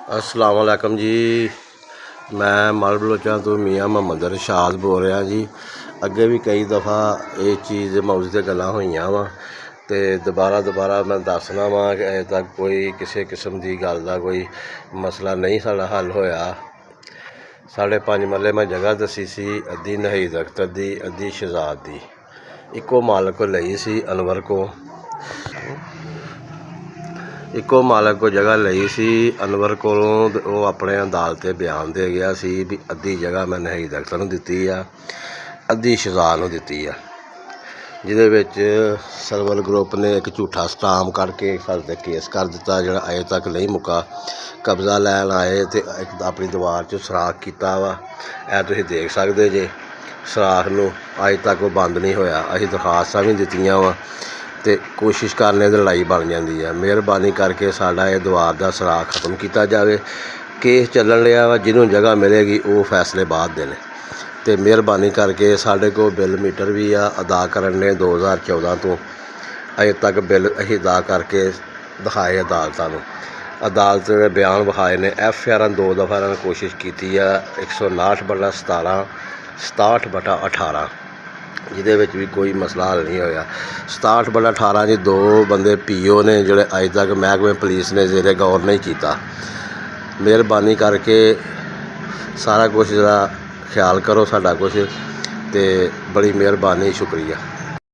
अस्सलाम वालेकुम जी। मैं मल बलोचा तो मियाँ मुहम्मद रशाद बोल रहा जी। अगे भी कई दफ़ा ये चीज़ मौजूद से गल्लां होइयां वा ते दोबारा मैं दसना वा कि अजे तक कोई किसी किस्म की गल का कोई मसला नहीं साढ़ा हल होया। साढ़े 5 मरले मैं जगह दसी सी, अद्धी नहीद अख्तर दी, अद्धी शहजाद दी। इक्को मालक को लई सी अनवर को, इक्को मालक को जगह लई सी अनवर कोलों। वो अपने अदालत बयान दे गया सी भी अद्धी जगह मैं नहीद अख्तर नूं दित्ती आ, अद्धी शहजाद नूं दित्ती आ। जिहदे विच सरवर ग्रुप ने एक झूठा स्टाम करके साडे ते केस कर दिता, जिहड़ा अजे तक नहीं मुका। कब्जा लैन आए तो एक अपनी दीवार च सुराख किया वा, ऐ तुसीं देख सकदे जे सुराख नूं अजे तक वो बंद नहीं होया। असीं दरखास्तां भी दित्तियां वा ते कोशिश करने ते लड़ाई बन जाती है। मेहरबानी करके साडा ये दीवार का सुराख खत्म किया जाए। केस चलन लिया वा, जिन्हों जगह मिलेगी वो फैसले बाद दे ने। ते मेहरबानी करके साढ़े को बिल मीटर भी आ अदा करने 2014 तो अजे तक बिल असीं अदा करके दिखाए अदालतां नूं। अदालत के बयान विखाए ने। FIR 2 दफ़ा इन्होंने कोशिश की है 159/17, 67/18, जिहदे विच भी कोई मसला हल नहीं होया। 67/18 जी 2 बंदे PO ने जिहड़े अजे तक महकमे पुलिस ने जेरे गौर नहीं किया। मेहरबानी करके सारा कुछ जरा ख्याल करो साडा कुछ, ते बड़ी मेहरबानी, शुक्रिया।